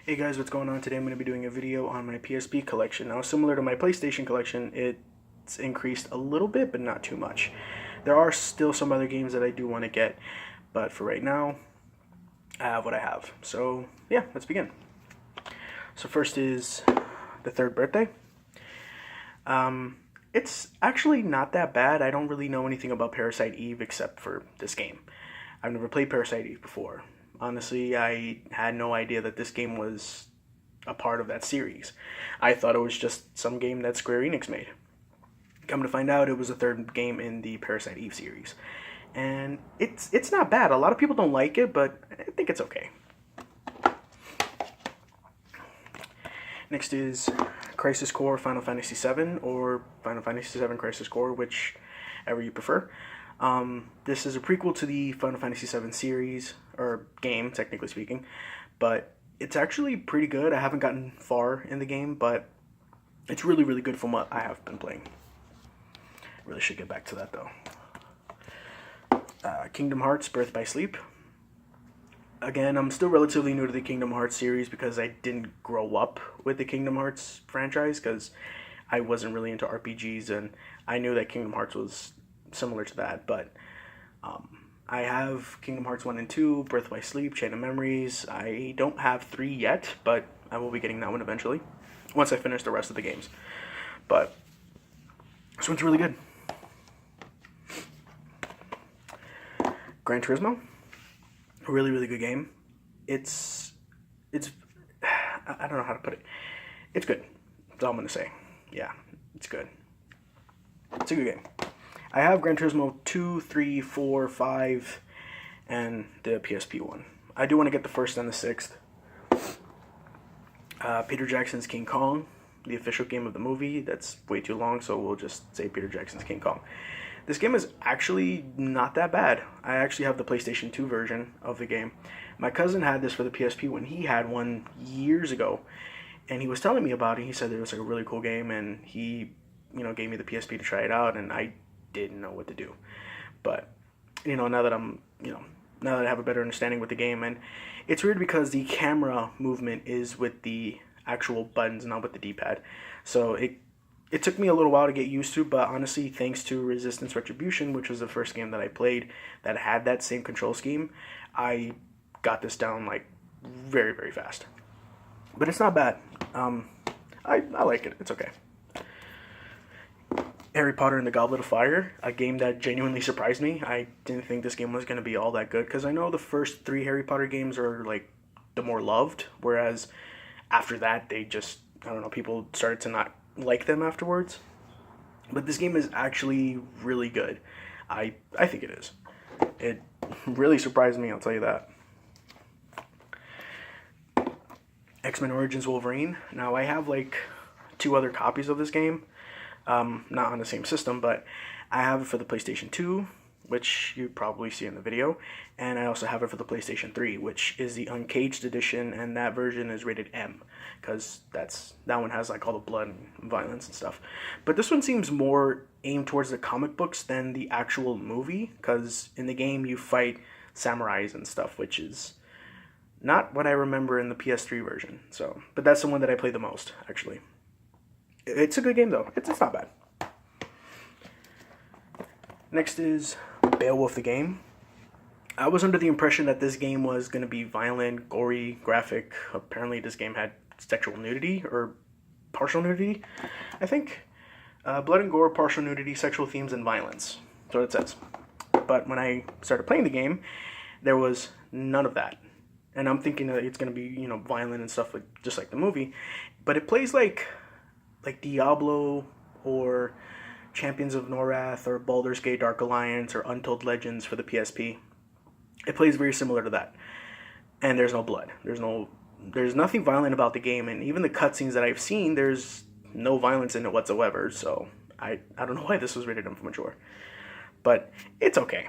Hey guys, what's going on? Today I'm going to be doing a video on my PSP collection. Now, similar to my PlayStation collection, it's increased a little bit, but not too much. There are still some other games that I do want to get, but for right now, I have what I have. So, yeah, let's begin. So first is the third birthday. It's actually not that bad. I don't really know anything about Parasite Eve except for this game. I've never played Parasite Eve before. Honestly, I had no idea that this game was a part of that series. I thought it was just some game that Square Enix made. Come to find out, it was the third game in the Parasite Eve series. And it's not bad. A lot of people don't like it, but I think it's okay. Next is Crisis Core Final Fantasy VII, or Final Fantasy VII Crisis Core, whichever you prefer. This is a prequel to the Final Fantasy VII series, or game, technically speaking, but it's actually pretty good. I haven't gotten far in the game, but it's really, really good from what I have been playing. Really should get back to that, though. Kingdom Hearts Birth by Sleep. Again, I'm still relatively new to the Kingdom Hearts series because I didn't grow up with the Kingdom Hearts franchise, because I wasn't really into RPGs, and I knew that Kingdom Hearts was similar to that, but I have Kingdom Hearts 1 and 2, Birth by Sleep, Chain of Memories. I don't have 3 yet, but I will be getting that one eventually, once I finish the rest of the games. But this one's really good. Gran Turismo, a really, really good game. It's I don't know how to put it. It's good. That's all I'm going to say. Yeah, it's good. It's a good game. I have Gran Turismo 2, 3, 4, 5, and the PSP one. I do want to get the first and the sixth. Peter Jackson's King Kong, the official game of the movie. That's way too long, so we'll just say Peter Jackson's King Kong. This game is actually not that bad. I actually have the PlayStation 2 version of the game. My cousin had this for the PSP when he had one years ago, and he was telling me about it. He said it was like a really cool game, and he, gave me the PSP to try it out, and I didn't know what to do. But now that I have a better understanding with the game, and it's weird because the camera movement is with the actual buttons, not with the D-pad. So it took me a little while to get used to, but honestly, thanks to Resistance Retribution, which was the first game that I played that had that same control scheme, I got this down like very, very fast. But it's not bad. I like it. It's okay. Harry Potter and the Goblet of Fire, a game that genuinely surprised me. I didn't think this game was going to be all that good, because I know the first 3 Harry Potter games are like the more loved, whereas after that they just, I don't know, people started to not like them afterwards. But this game is actually really good. I think it is. It really surprised me, I'll tell you that. X-Men Origins Wolverine. Now, I have like 2 other copies of this game. Not on the same system, but I have it for the PlayStation 2, which you probably see in the video, and I also have it for the PlayStation 3, which is the Uncaged edition, and that version is rated M, because that one has like all the blood and violence and stuff. But this one seems more aimed towards the comic books than the actual movie, because in the game you fight samurais and stuff, which is not what I remember in the PS3 version. So, but that's the one that I play the most, actually. It's a good game, though. It's not bad. Next is Beowulf the Game. I was under the impression that this game was going to be violent, gory, graphic. Apparently this game had sexual nudity, or partial nudity, I think. Blood and gore, partial nudity, sexual themes, and violence. That's what it says. But when I started playing the game, there was none of that. And I'm thinking that it's going to be, violent and stuff, just like the movie. But it plays like Diablo, or Champions of Norath, or Baldur's Gate Dark Alliance, or Untold Legends for the PSP. It plays very similar to that. And there's no blood. There's nothing violent about the game, and even the cutscenes that I've seen, there's no violence in it whatsoever, so I don't know why this was rated M for mature. But it's okay.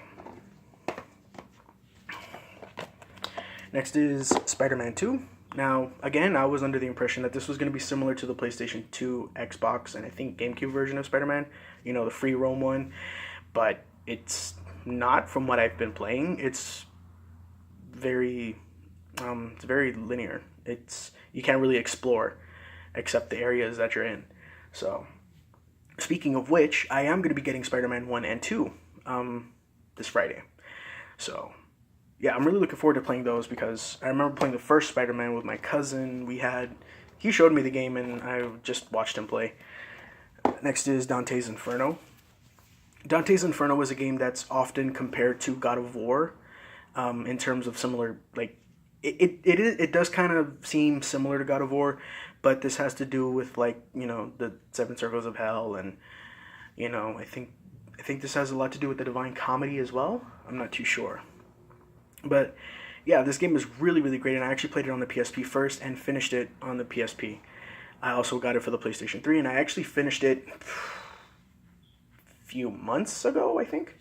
Next is Spider-Man 2. Now, again, I was under the impression that this was going to be similar to the PlayStation 2, Xbox, and I think GameCube version of Spider-Man. The free roam one. But it's not, from what I've been playing. It's very It's very linear. You can't really explore except the areas that you're in. So, speaking of which, I am going to be getting Spider-Man 1 and 2 this Friday. So, yeah, I'm really looking forward to playing those because I remember playing the first Spider-Man with my cousin. He showed me the game and I just watched him play. Next is Dante's Inferno. Dante's Inferno was a game that's often compared to God of War in terms of similar, like, it does kind of seem similar to God of War, but this has to do with, like, the seven circles of hell, and I think this has a lot to do with the Divine Comedy as well. I'm not too sure, but yeah, this game is really, really great, and I actually played it on the PSP first and finished it on the PSP. I also got it for the PlayStation 3, and I actually finished it a few months ago, I think.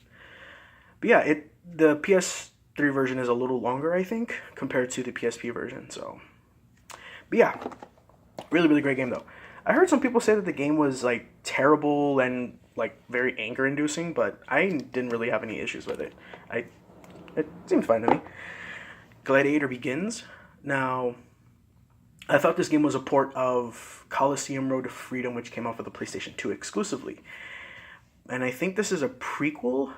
But yeah, the PS3 version is a little longer, I think, compared to the PSP version. So, but yeah, really, really great game though. I heard some people say that the game was like terrible and like very anger-inducing, but I didn't really have any issues with it. It seemed fine to me. Gladiator Begins. Now, I thought this game was a port of Coliseum Road to Freedom, which came out for the PlayStation 2 exclusively. And I think this is a prequel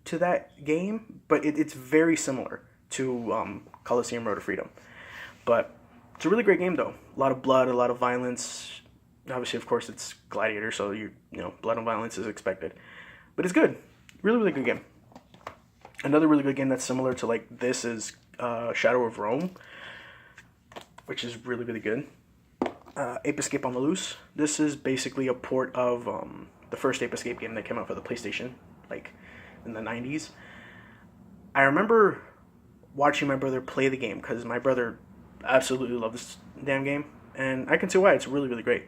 to that game, but it's very similar to Coliseum Road to Freedom. But it's a really great game, though. A lot of blood, a lot of violence. Obviously, of course, it's Gladiator, so blood and violence is expected. But it's good. Really, really good game. Another really good game that's similar to like this is Shadow of Rome, which is really, really good. Ape Escape on the Loose. This is basically a port of the first Ape Escape game that came out for the PlayStation, like in the 90s. I remember watching my brother play the game because my brother absolutely loved this damn game, and I can see why. It's really, really great.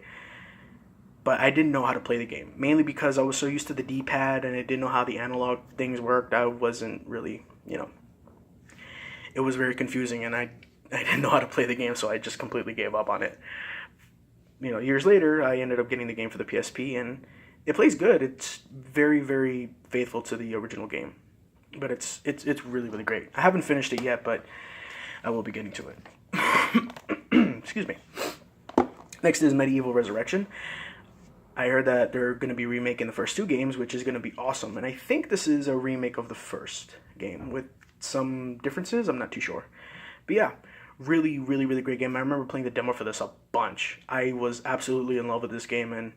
But I didn't know how to play the game, mainly because I was so used to the D-pad and I didn't know how the analog things worked. I wasn't really, it was very confusing, and I didn't know how to play the game, so I just completely gave up on it. Years later, I ended up getting the game for the PSP, and it plays good. It's very, very faithful to the original game, but it's really, really great. I haven't finished it yet, but I will be getting to it. Excuse me. Next is Medieval Resurrection. I heard that they're going to be remaking the first two games, which is going to be awesome, and I think this is a remake of the first game with some differences. I'm not too sure, but yeah. Really, really, really great game. I remember playing the demo for this a bunch. I was absolutely in love with this game, and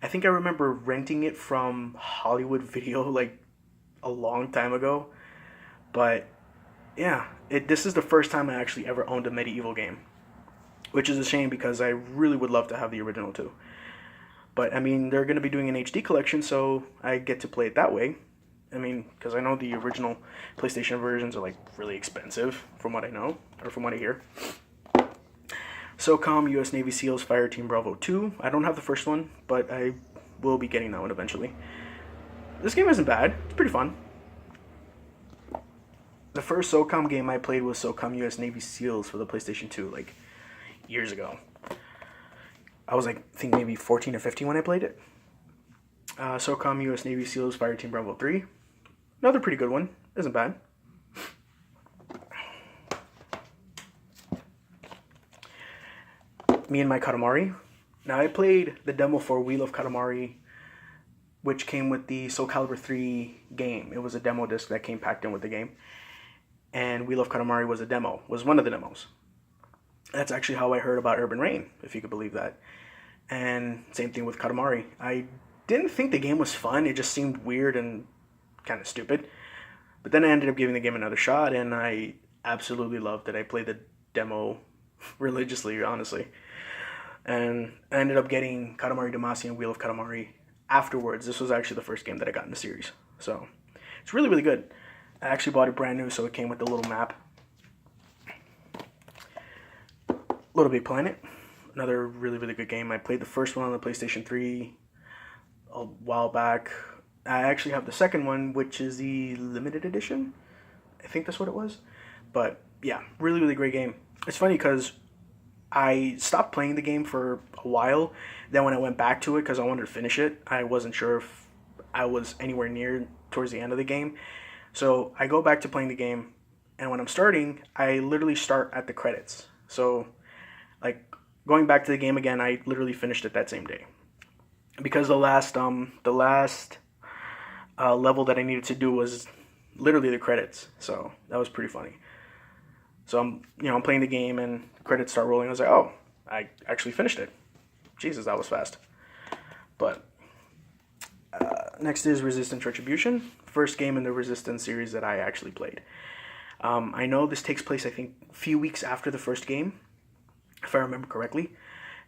I think I remember renting it from Hollywood Video like a long time ago. But yeah, this is the first time I actually ever owned a medieval game, which is a shame because I really would love to have the original too. But I mean, they're going to be doing an HD collection, so I get to play it that way. I mean, because I know the original PlayStation versions are like really expensive, from what I know, or from what I hear. Socom, U.S. Navy SEALs, Fireteam Bravo 2. I don't have the first one, but I will be getting that one eventually. This game isn't bad. It's pretty fun. The first Socom game I played was Socom U.S. Navy SEALs for the PlayStation 2, like, years ago. I was like, I think maybe 14 or 15 when I played it. Socom U.S. Navy SEALs, Fireteam Bravo 3. Another pretty good one. Isn't bad. Me and my Katamari. Now, I played the demo for Wheel of Katamari, which came with the Soul Calibur 3 game. It was a demo disc that came packed in with the game. And Wheel of Katamari was one of the demos. That's actually how I heard about Urban Reign, if you could believe that. And same thing with Katamari. I didn't think the game was fun. It just seemed weird and kind of stupid. But then I ended up giving the game another shot, and I absolutely loved it. I played the demo religiously, honestly. And I ended up getting Katamari Damacy and Wheel of Katamari afterwards. This was actually the first game that I got in the series. So, it's really, really good. I actually bought it brand new, so it came with the little map. Littlebigplanet. Another really, really good game. I played the first one on the PlayStation 3 a while back. I actually have the second one, which is the limited edition. I think that's what it was. But yeah, really, really great game. It's funny because I stopped playing the game for a while. Then when I went back to it because I wanted to finish it, I wasn't sure if I was anywhere near towards the end of the game. So I go back to playing the game, And when I'm starting, I literally start at the credits. So, like, going back to the game again, I literally finished it that same day. Because the last level that I needed to do was literally the credits. So, that was pretty funny. So, I'm playing the game and the credits start rolling. I was like, oh, I actually finished it. Jesus, that was fast. But, next is Resistance Retribution. First game in the Resistance series that I actually played. I know this takes place, I think, a few weeks after the first game, if I remember correctly.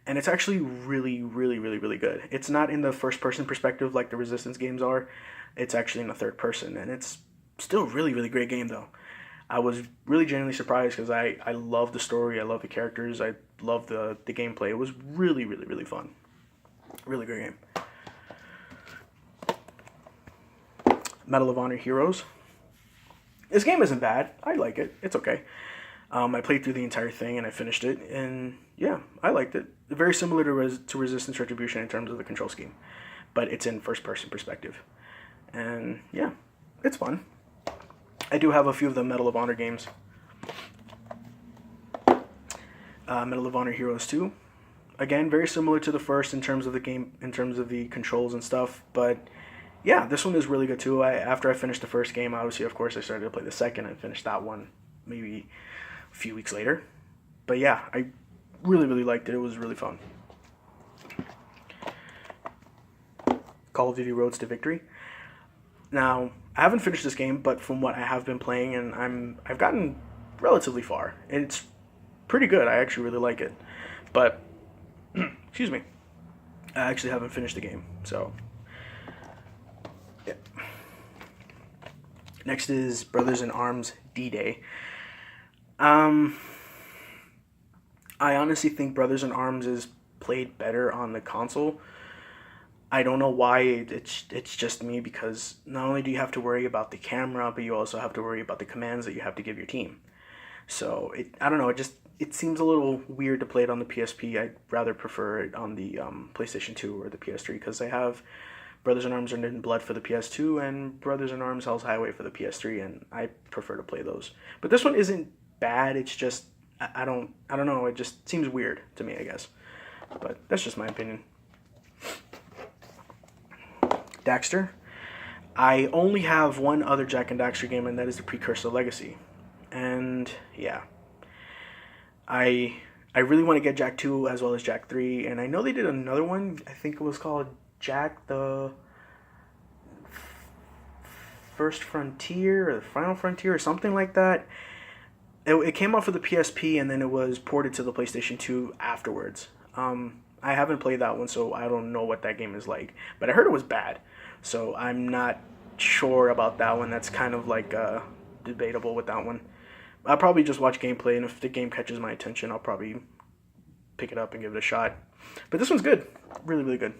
And it's actually really, really, really, really good. It's not in the first-person perspective like the Resistance games are. It's actually in the third person. And it's still a really, really great game, though. I was really genuinely surprised because I love the story. I love the characters. I love the gameplay. It was really, really, really fun. Really great game. Medal of Honor Heroes. This game isn't bad. I like it. It's okay. I played through the entire thing and I finished it, and yeah, I liked it. Very similar to Resistance Retribution in terms of the control scheme, but it's in first-person perspective, and yeah, it's fun. I do have a few of the Medal of Honor games. Medal of Honor Heroes 2. Again, very similar to the first in terms of the game, in terms of the controls and stuff, but yeah, this one is really good too. After I finished the first game, obviously, of course, I started to play the second and finished that one maybe a few weeks later. But yeah, I really, really liked it. It was really fun. Call of Duty Roads to Victory. Now, I haven't finished this game, but from what I have been playing, and I've gotten relatively far. And it's pretty good. I actually really like it. But, excuse me, I actually haven't finished the game, so... yeah. Next is Brothers in Arms D-Day. I honestly think Brothers in Arms is played better on the console. I don't know why. It's just me, because not only do you have to worry about the camera, but you also have to worry about the commands that you have to give your team. So I don't know. It seems a little weird to play it on the PSP. I'd rather prefer it on the PlayStation 2 or the PS3, because they have Brothers in Arms Earned in Blood for the PS2 and Brothers in Arms Hell's Highway for the PS3, and I prefer to play those. But this one isn't bad. It's just I don't know. It just seems weird to me, I guess. But that's just my opinion. Daxter. I only have one other Jak and Daxter game, and that is the Precursor Legacy. And yeah, I really want to get Jak 2 as well as Jak 3, and I know they did another one. I think it was called Jak the First Frontier or the Final Frontier or something like that. It came out for the PSP and then it was ported to the PlayStation 2 afterwards. I haven't played that one, so I don't know what that game is like. But I heard it was bad, so I'm not sure about that one. That's kind of like debatable with that one. I'll probably just watch gameplay, and if the game catches my attention, I'll probably pick it up and give it a shot. But this one's good. Really, really good.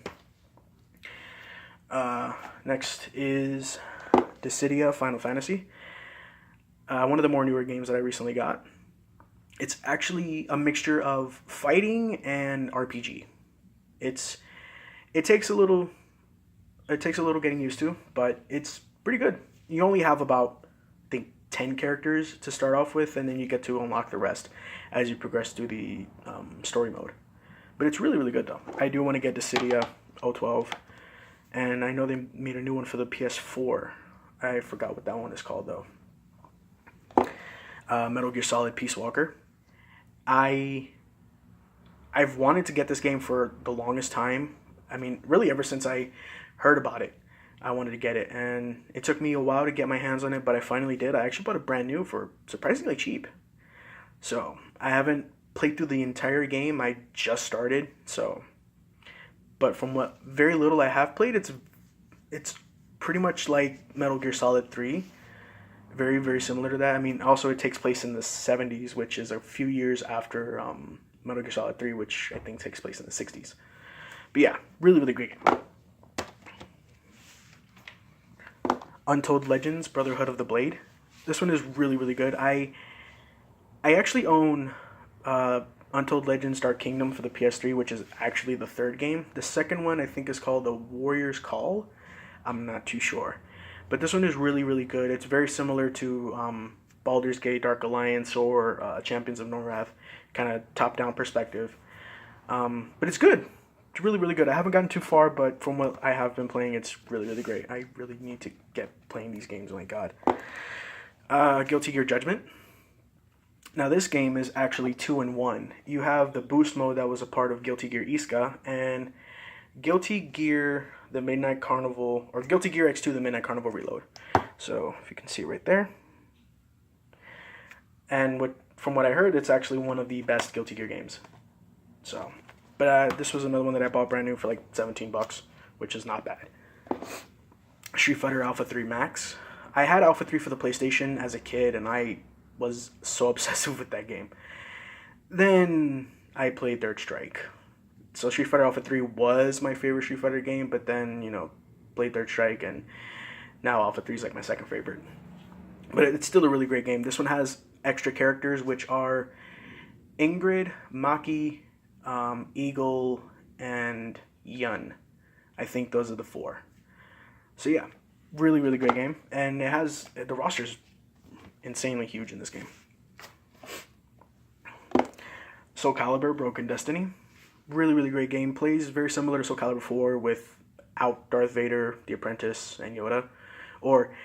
Next is Dissidia Final Fantasy. One of the more newer games that I recently got. It's actually a mixture of fighting and RPG. It takes a little getting used to, but it's pretty good. You only have about, I think, 10 characters to start off with, and then you get to unlock the rest as you progress through the story mode. But it's really, really good, though. I do want to get Dissidia 012, and I know they made a new one for the PS4. I forgot what that one is called, though. Metal Gear Solid Peace Walker. I've wanted to get this game for the longest time. I mean, really ever since I heard about it, I wanted to get it. And it took me a while to get my hands on it, but I finally did. I actually bought it brand new for surprisingly cheap. So, I haven't played through the entire game. I just started, so... But from what very little I have played, it's pretty much like Metal Gear Solid 3. Very, very similar to that. I mean, also it takes place in the 70s, which is a few years after Metal Gear Solid 3, which I think takes place in the 60s. But yeah, really, really great game. Untold Legends, Brotherhood of the Blade. This one is really, really good. I actually own Untold Legends Dark Kingdom for the PS3, which is actually the third game. The second one, I think, is called The Warrior's Call. I'm not too sure. But this one is really, really good. It's very similar to Baldur's Gate, Dark Alliance, or Champions of Norrath, kind of top-down perspective. But it's good. It's really, really good. I haven't gotten too far, but from what I have been playing, it's really, really great. I really need to get playing these games, oh my god. Guilty Gear Judgment. Now this game is actually 2-in-1. You have the boost mode that was a part of Guilty Gear Iska, and Guilty Gear the Midnight Carnival, or Guilty Gear X2 the Midnight Carnival Reload. So if you can see right there. And from what I heard, it's actually one of the best Guilty Gear games. So, but this was another one that I bought brand new for like $17, which is not bad. Street Fighter Alpha 3 Max. I had Alpha 3 for the PlayStation as a kid, and I was so obsessive with that game. Then I played Third Strike. So Street Fighter Alpha 3 was my favorite Street Fighter game, but then, played Third Strike, and now Alpha 3 is like my second favorite. But it's still a really great game. This one has extra characters, which are Ingrid, Maki, Eagle, and Yun. I think those are the four. So yeah, really, really great game. And it has, the roster's insanely huge in this game. Soul Calibur Broken Destiny. Really, really great game. Plays very similar to Soul Calibur 4 without Darth Vader, the Apprentice, and Yoda. Or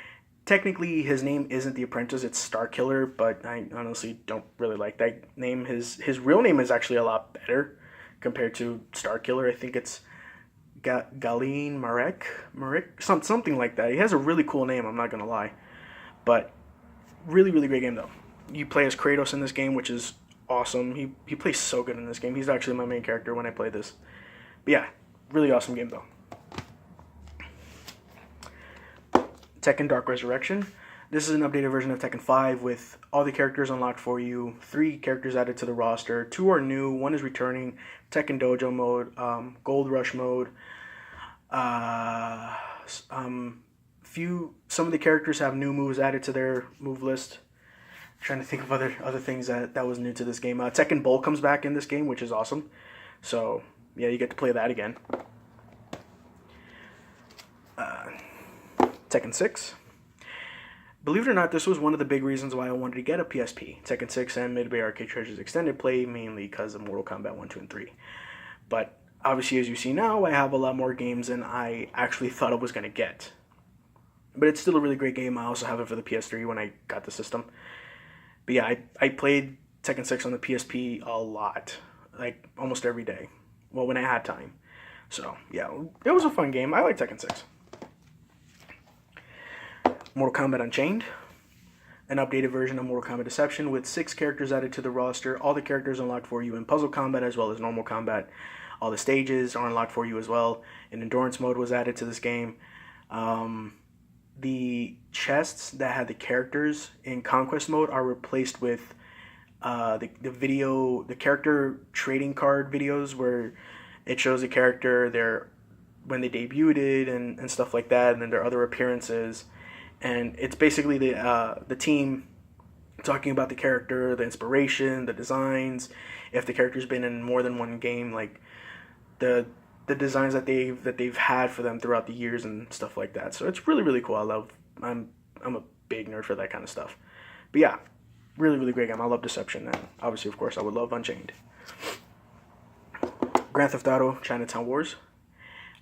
technically his name isn't the Apprentice, it's Starkiller, but I honestly don't really like that name. His real name is actually a lot better compared to Starkiller. I think it's Galeen Marek, something like that. He has a really cool name, I'm not gonna lie. But really, really great game though. You play as Kratos in this game, which is awesome. He plays so good in this game. He's actually my main character when I play this. But yeah, really awesome game though. Tekken Dark Resurrection. This is an updated version of Tekken 5 with all the characters unlocked for you. 3 characters added to the roster. 2 are new. 1 is returning. Tekken Dojo mode. Gold Rush mode. Some of the characters have new moves added to their move list. I'm trying to think of other things that was new to this game. Tekken Bowl comes back in this game, which is awesome. So yeah, you get to play that again. Tekken 6. Believe it or not, this was one of the big reasons why I wanted to get a PSP. Tekken 6 and Midway Arcade Treasures Extended Play, mainly because of Mortal Kombat 1, 2, and 3. But obviously, as you see now, I have a lot more games than I actually thought I was going to get. But it's still a really great game. I also have it for the PS3 when I got the system. But yeah, I played Tekken 6 on the PSP a lot. Like, almost every day. Well, when I had time. So, yeah, it was a fun game. I like Tekken 6. Mortal Kombat Unchained, an updated version of Mortal Kombat Deception with 6 characters added to the roster. All the characters unlocked for you in puzzle combat as well as normal combat. All the stages are unlocked for you as well. An endurance mode was added to this game. The chests that had the characters in conquest mode are replaced with the character trading card videos where it shows the character when they debuted and stuff like that, and then their other appearances. And it's basically the team talking about the character, the inspiration, the designs, if the character's been in more than one game, like the designs that they've had for them throughout the years and stuff like that. So it's really, really cool. I'm a big nerd for that kind of stuff. But yeah, really, really great game. I love Deception, and obviously, of course, I would love Unchained. Grand Theft Auto Chinatown Wars.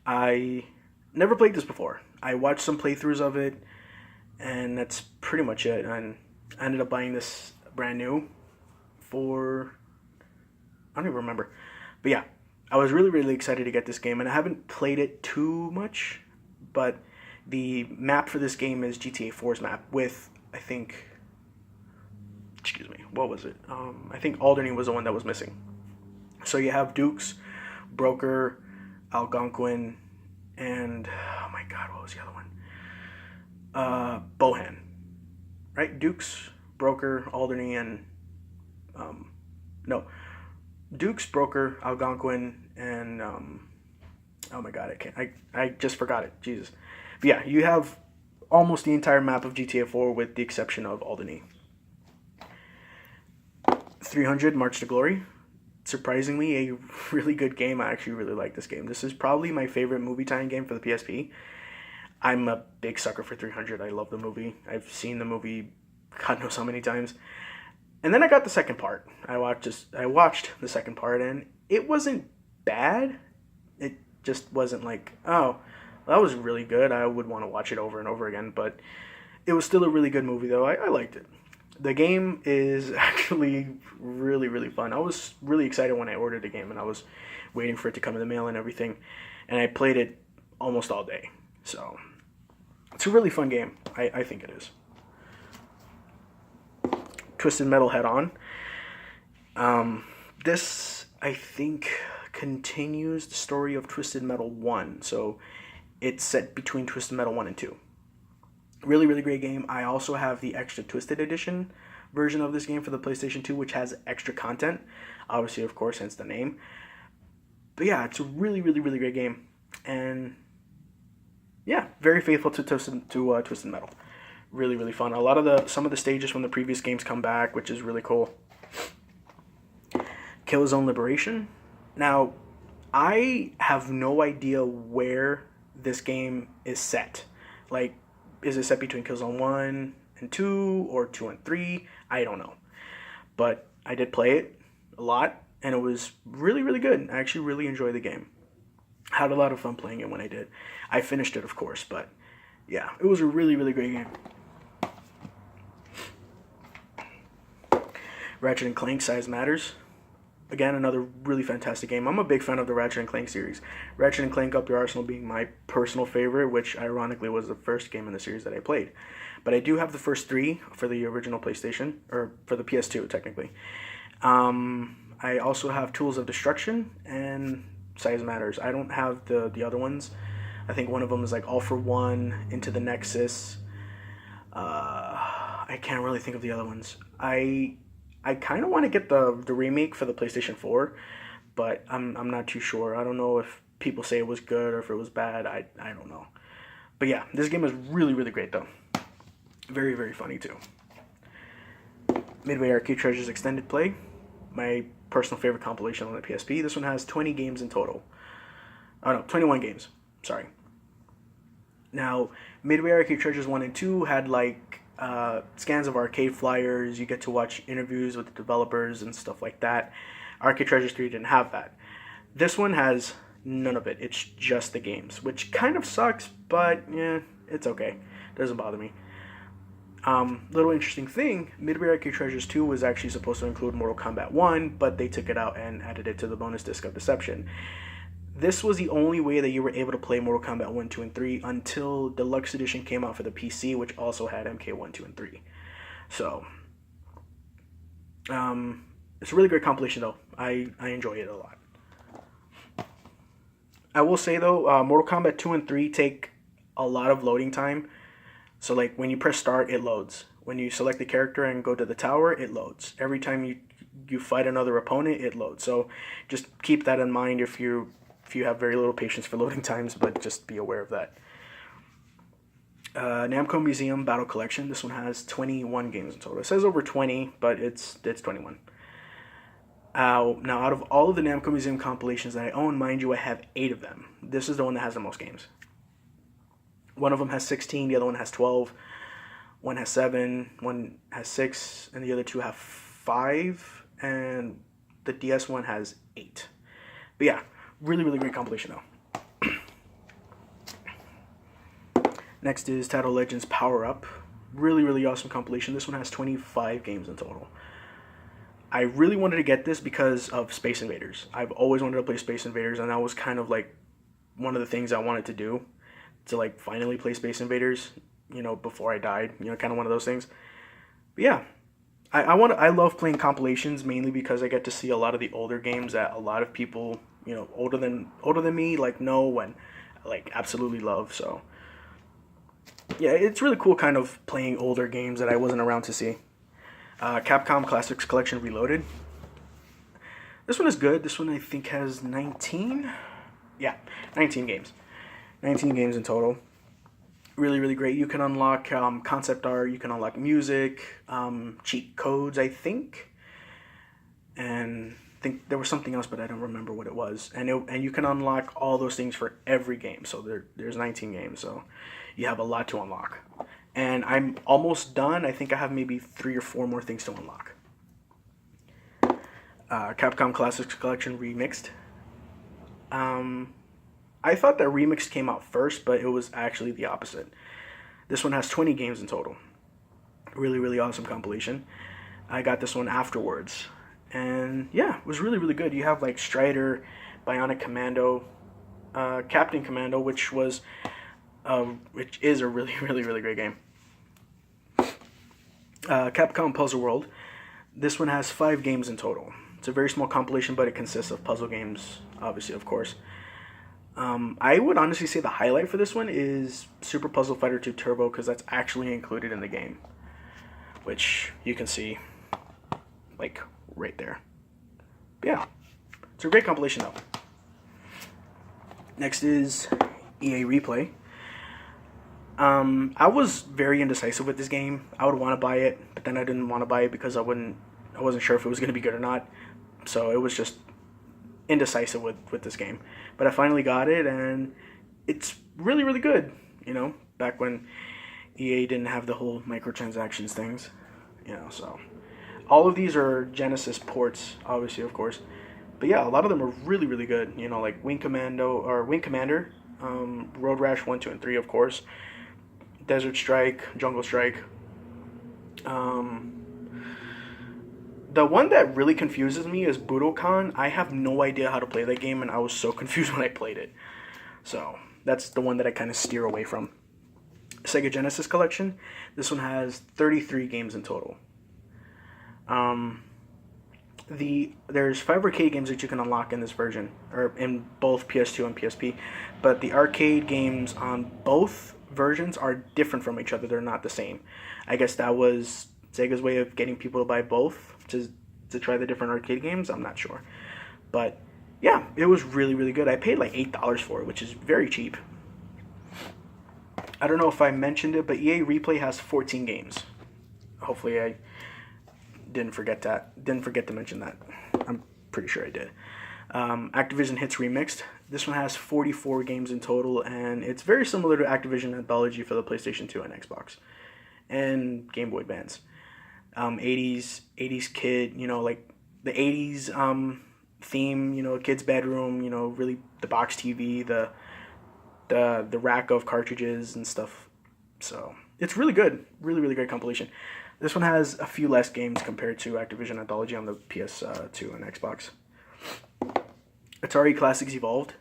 I never played this before. I watched some playthroughs of it, and that's pretty much it. And I ended up buying this brand new for, I don't even remember. But yeah, I was really, really excited to get this game, and I haven't played it too much, but the map for this game is GTA 4's map with, I think, what was it? I think Alderney was the one that was missing. So you have Dukes, Broker, Algonquin, and, oh my god, what was the other one? Bohan, right? Dukes, Broker, Alderney, and Dukes, Broker, Algonquin, and oh my god, I just forgot it. Jesus. But yeah, you have almost the entire map of GTA 4 with the exception of Alderney. 300 March to Glory. Surprisingly, a really good game. I actually really like this game. This is probably my favorite movie tie-in game for the PSP. I'm a big sucker for 300. I love the movie. I've seen the movie God knows how many times. And then I got the second part. I watched the second part, and it wasn't bad. It just wasn't like, oh, that was really good. I would want to watch it over and over again. But it was still a really good movie, though. I liked it. The game is actually really, really fun. I was really excited when I ordered the game, and I was waiting for it to come in the mail and everything. And I played it almost all day. So it's a really fun game. I think it is. Twisted Metal Head On. This, I think, continues the story of Twisted Metal 1. So it's set between Twisted Metal 1 and 2. Really, really great game. I also have the extra Twisted Edition version of this game for the PlayStation 2, which has extra content. Obviously, of course, hence the name. But yeah, it's a really, really, really great game. And yeah, very faithful to Twisted Metal. Really, really fun. Some of the stages from the previous games come back, which is really cool. Killzone Liberation. Now, I have no idea where this game is set. Like, is it set between Killzone 1 and 2 or 2 and 3? I don't know. But I did play it a lot, and it was really, really good. I actually really enjoyed the game. Had a lot of fun playing it when I did. I finished it, of course, but yeah, it was a really, really great game. Ratchet and Clank Size Matters. Again, another really fantastic game. I'm a big fan of the Ratchet and Clank series. Ratchet and Clank Up Your Arsenal being my personal favorite, which ironically was the first game in the series that I played. But I do have the first 3 for the original PlayStation, or for the PS2 technically. I also have Tools of Destruction and Size Matters. I don't have the other ones. I think one of them is like All for One, Into the Nexus. I can't really think of the other ones. I kind of want to get the remake for the PlayStation 4, but I'm not too sure. I don't know if people say it was good or if it was bad. I don't know. But yeah, this game is really, really great though. Very, very funny too. Midway Arcade Treasures Extended Play. My personal favorite compilation on the PSP. This one has 20 games in total. Oh no, 21 games. Sorry. Now, Midway Arcade Treasures 1 and 2 had like scans of arcade flyers. You get to watch interviews with the developers and stuff like that. Arcade Treasures 3 didn't have that. This one has none of it. It's just the games, which kind of sucks, but yeah, it's okay. Doesn't bother me. Little interesting thing, Midway Arcade Treasures 2 was actually supposed to include Mortal Kombat 1, but they took it out and added it to the bonus disc of Deception. This was the only way that you were able to play Mortal Kombat 1, 2, and 3 until Deluxe Edition came out for the PC, which also had MK1, 2, and 3. So, it's a really great compilation, though. I enjoy it a lot. I will say, though, Mortal Kombat 2 and 3 take a lot of loading time. So, like, when you press start, it loads. When you select the character and go to the tower, it loads. Every time you fight another opponent, it loads. So, just keep that in mind if you have very little patience for loading times, but just be aware of that. Namco Museum Battle Collection. This one has 21 games in total. It says over 20, but it's 21. Now, out of all of the Namco Museum compilations that I own, mind you, I have 8 of them. This is the one that has the most games. One of them has 16, the other one has 12. One has 7, one has 6, and the other 2 have 5, and the DS one has 8. But yeah, really, really great compilation though. Next is Tidal Legends Power Up. Really, really awesome compilation. This one has 25 games in total. I really wanted to get this because of Space Invaders. I've always wanted to play Space Invaders, and that was kind of like one of the things I wanted to do, to like finally play Space Invaders, you know, before I died, you know, kind of one of those things. But yeah, I love playing compilations mainly because I get to see a lot of the older games that a lot of people, you know, older than me, like, know and like absolutely love. So yeah, it's really cool kind of playing older games that I wasn't around to see. Capcom Classics Collection Reloaded. This one is good. This one I think has 19. Yeah, 19 games. 19 games in total. Really, really great. You can unlock concept art. You can unlock music, cheat codes, I think. And I think there was something else, but I don't remember what it was. And you can unlock all those things for every game. So there's 19 games. So you have a lot to unlock. And I'm almost done. I think I have maybe 3 or 4 more things to unlock. Capcom Classics Collection Remixed. I thought that Remixed came out first, but it was actually the opposite. This one has 20 games in total. Really, really awesome compilation. I got this one afterwards. And yeah, it was really, really good. You have like Strider, Bionic Commando, Captain Commando, which is a really, really, really great game. Capcom Puzzle World. This one has 5 games in total. It's a very small compilation, but it consists of puzzle games, obviously, of course. I would honestly say the highlight for this one is Super Puzzle Fighter 2 Turbo, because that's actually included in the game, which you can see, like, right there. But yeah, it's a great compilation, though. Next is EA Replay. I was very indecisive with this game. I would want to buy it, but then I didn't want to buy it because I wasn't sure if it was going to be good or not. So it was just indecisive with this game. But I finally got it, and it's really, really good. You know, back when EA didn't have the whole microtransactions things. You know, so all of these are Genesis ports, obviously, of course. But yeah, a lot of them are really, really good. You know, like Wing Commander, Road Rash 1, 2, and 3, of course. Desert Strike, Jungle Strike. The one that really confuses me is Budokan. I have no idea how to play that game, and I was so confused when I played it. So that's the one that I kind of steer away from. Sega Genesis Collection. This one has 33 games in total. There's 5 arcade games that you can unlock in this version, or in both PS2 and PSP, but the arcade games on both versions are different from each other. They're not the same. I guess that was Sega's way of getting people to buy both to try the different arcade games. I'm not sure, but yeah, it was really, really good. I paid like $8 for it, which is very cheap. I don't know if I mentioned it, but EA Replay has 14 games. Hopefully I didn't forget to mention that. I'm pretty sure I did. Activision Hits Remixed. This one has 44 games in total, and it's very similar to Activision Anthology for the PlayStation 2 and Xbox and Game Boy Advance. 80s kid, you know, like the 80s theme, you know, a kid's bedroom, you know, really the box TV, the rack of cartridges and stuff. So it's really good, really, really great compilation. This one has a few less games compared to Activision Anthology on the PS2 and Xbox. Atari Classics Evolved.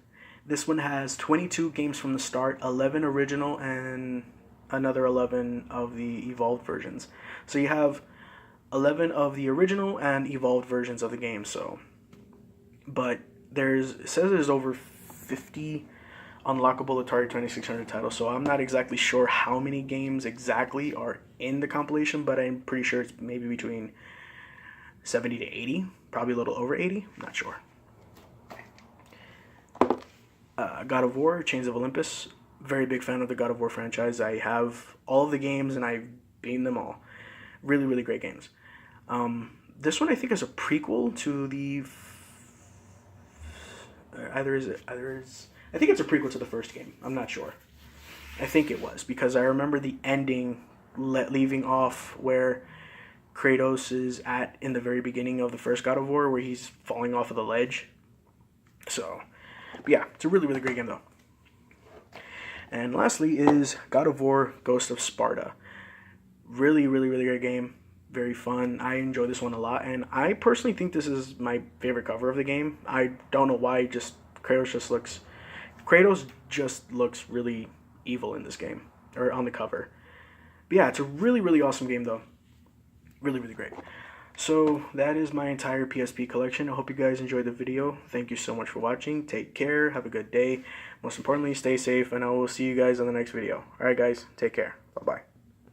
This one has 22 games from the start, 11 original, and another 11 of the evolved versions. So you have 11 of the original and evolved versions of the game. So, but it says there's over 50 unlockable Atari 2600 titles. So I'm not exactly sure how many games exactly are in the compilation, but I'm pretty sure it's maybe between 70 to 80, probably a little over 80. I'm not sure. God of War, Chains of Olympus. Very big fan of the God of War franchise. I have all of the games, and I've beaten them all. Really, really great games. This one I think is a prequel to the... I think it's a prequel to the first game. I'm not sure. I think it was, because I remember the ending leaving off where Kratos is at in the very beginning of the first God of War, where he's falling off of the ledge. So, but yeah, it's a really, really great game, though. And lastly is God of War Ghost of Sparta. Really, really, really great game. Very fun. I enjoy this one a lot, and I personally think this is my favorite cover of the game. I don't know why, Kratos just looks really evil in this game, or on the cover. But yeah, it's a really, really awesome game, though. Really, really great. So that is my entire PSP collection. I hope you guys enjoyed the video. Thank you so much for watching. Take care. Have a good day. Most importantly, stay safe, and I will see you guys on the next video. Alright guys, take care. Bye-bye.